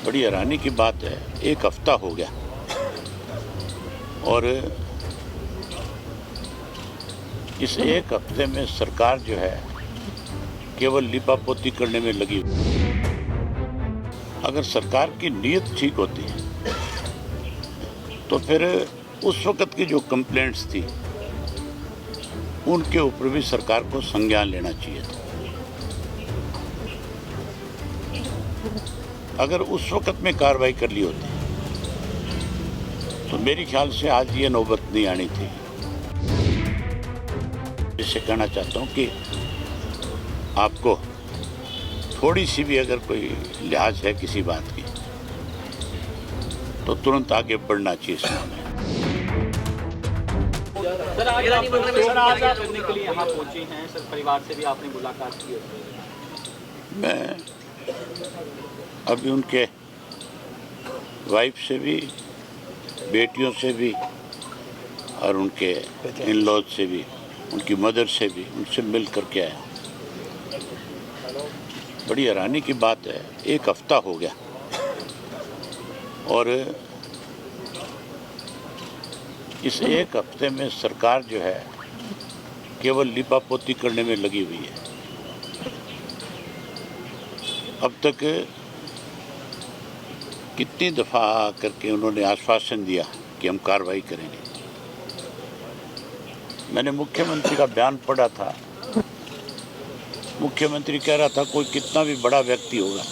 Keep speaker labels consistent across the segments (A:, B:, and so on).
A: बड़ी हैरानी की बात है, एक हफ्ता हो गया और इस एक हफ्ते में सरकार जो है केवल लिपापोती करने में लगी हुई। अगर सरकार की नीयत ठीक होती तो फिर उस वक्त की जो कंप्लेंट्स थी उनके ऊपर भी सरकार को संज्ञान लेना चाहिए था। अगर उस वक्त में कार्रवाई कर ली होती तो मेरे ख्याल से आज ये नौबत नहीं आनी थी। इससे कहना चाहता हूँ कि आपको थोड़ी सी भी अगर कोई लिहाज है किसी बात की तो तुरंत आगे बढ़ना चाहिए इस मामले में।
B: सर आज आप करने के लिए यहाँ पहुँचे हैं, सर परिवार से भी आपने मुलाकात की है?
A: मैं अभी उनके वाइफ से भी, बेटियों से भी और उनके इन लॉज से भी, उनकी मदर से भी, उनसे मिल करके आया। बड़ी हैरानी की बात है, एक हफ्ता हो गया और इस एक हफ्ते में सरकार जो है केवल लिपापोती करने में लगी हुई है। अब तक कितनी दफ़ा करके उन्होंने आश्वासन दिया कि हम कार्रवाई करेंगे। मैंने मुख्यमंत्री का बयान पढ़ा था, मुख्यमंत्री कह रहा था कोई कितना भी बड़ा व्यक्ति होगा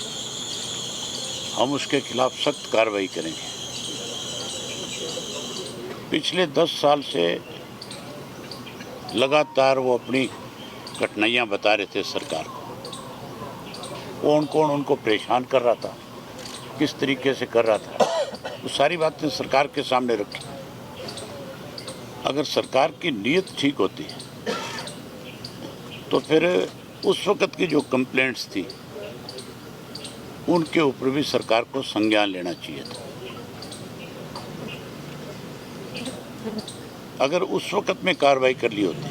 A: हम उसके खिलाफ सख्त कार्रवाई करेंगे। पिछले 10 साल से लगातार वो अपनी कठिनाइयाँ बता रहे थे सरकार को, कौन कौन उनको परेशान कर रहा था, किस तरीके से कर रहा था, वो सारी बातें सरकार के सामने रखी। अगर सरकार की नीयत ठीक होती तो फिर उस वक्त की जो कंप्लेंट्स थी उनके ऊपर भी सरकार को संज्ञान लेना चाहिए था। अगर उस वक्त में कार्रवाई कर ली होती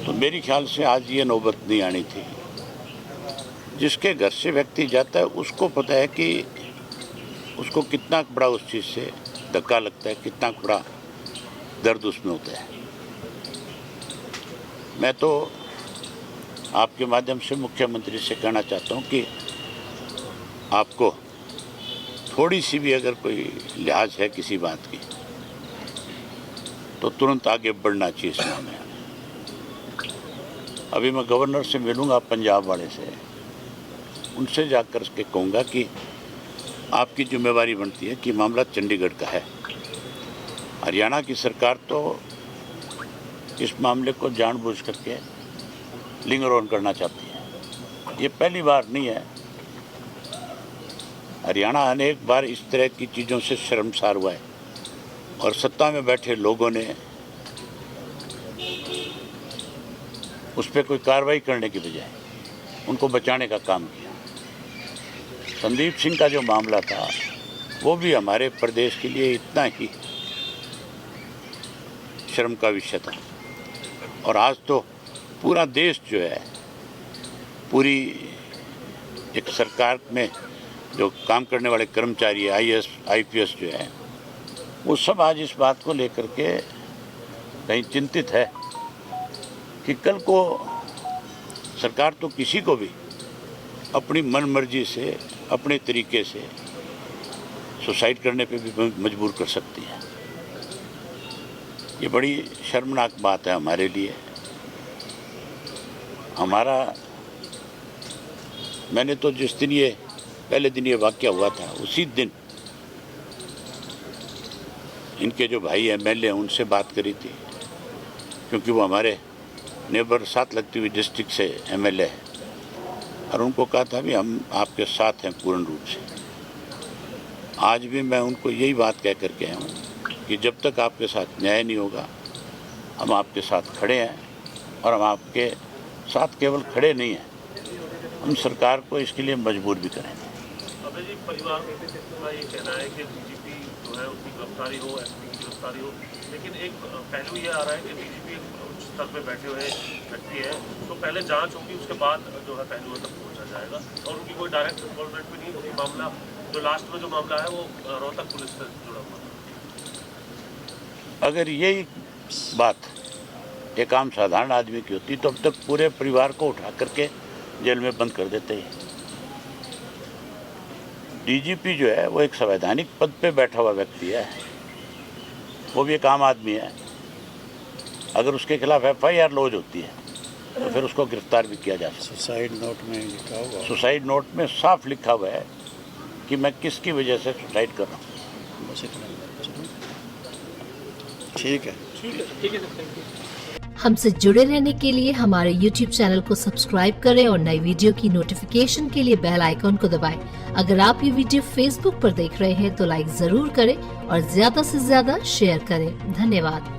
A: तो मेरे ख्याल से आज ये नौबत नहीं आनी थी। जिसके घर से व्यक्ति जाता है उसको पता है कि उसको कितना बड़ा उस चीज़ से धक्का लगता है, कितना बड़ा दर्द उसमें होता है। मैं तो आपके माध्यम से मुख्यमंत्री से कहना चाहता हूँ कि आपको थोड़ी सी भी अगर कोई लिहाज है किसी बात की तो तुरंत आगे बढ़ना चाहिए इस मामले में। अभी मैं गवर्नर से मिलूँगा, पंजाब वाले से, उनसे जाकर के कहूँगा कि आपकी जिम्मेवारी बनती है कि मामला चंडीगढ़ का है। हरियाणा की सरकार तो इस मामले को जानबूझ करके लिंगर ऑन करना चाहती है। ये पहली बार नहीं है, हरियाणा अनेक बार इस तरह की चीज़ों से शर्मसार हुआ है और सत्ता में बैठे लोगों ने उस पर कोई कार्रवाई करने की बजाय उनको बचाने का काम किया। संदीप सिंह का जो मामला था वो भी हमारे प्रदेश के लिए इतना ही शर्म का विषय था और आज तो पूरा देश जो है, पूरी एक सरकार में जो काम करने वाले कर्मचारी IAS IPS जो है वो सब आज इस बात को लेकर के कहीं चिंतित है कि कल को सरकार तो किसी को भी अपनी मनमर्जी से, अपने तरीके से सुसाइड करने पे भी मजबूर कर सकती है। ये बड़ी शर्मनाक बात है हमारे लिए। मैंने तो जिस दिन ये पहले दिन ये वाक़या हुआ था उसी दिन इनके जो भाई MLA हैं उनसे बात करी थी, क्योंकि वो हमारे नेबर साथ लगती हुई डिस्ट्रिक्ट से MLA है, और उनको कहा था भी हम आपके साथ हैं पूर्ण रूप से। आज भी मैं उनको यही बात कह कर के आया हूँ कि जब तक आपके साथ न्याय नहीं होगा हम आपके साथ खड़े हैं, और हम आपके साथ केवल खड़े नहीं हैं, हम सरकार को इसके लिए मजबूर भी करेंगे।
C: अबे जी, परिवार का ये कहना है कि DGP जो है उसकी गिरफ्तारी हो, SP की गिरफ्तारी हो, लेकिन एक पहलू ये आ रहा है कि DGP एक उच्च स्तर पर बैठे हुए व्यक्ति है, तो पहले जांच होगी, उसके बाद जो है पहलुओं तक पहुँचा जाए। जाएगा और उनकी कोई डायरेक्ट इन्वॉल्वमेंट भी नहीं, क्योंकि मामला जो लास्ट में जो मामला है वो रोहतक पुलिस से जुड़ा हुआ है।
A: अगर यही बात एक आम साधारण आदमी की होती तो अब तक पूरे परिवार को उठा करके जेल में बंद कर देते हैं। डीजीपी जो है वो एक संवैधानिक पद पे बैठा हुआ व्यक्ति है, वो भी एक आम आदमी है। अगर उसके खिलाफ FIR लॉन्च होती है तो फिर उसको गिरफ्तार भी किया जा सकता है।
D: सुसाइड नोट में लिखा हुआ,
A: सुसाइड नोट में साफ लिखा हुआ है कि मैं किसकी वजह से सुसाइड कर रहा हूँ।
D: बस इतना। ठीक है।
B: ठीक है सर, थैंक यू।
E: हमसे जुड़े रहने के लिए हमारे YouTube चैनल को सब्सक्राइब करें और नई वीडियो की नोटिफिकेशन के लिए बेल आइकॉन को दबाएं। अगर आप ये वीडियो Facebook पर देख रहे हैं तो लाइक जरूर करें और ज्यादा से ज्यादा शेयर करें। धन्यवाद।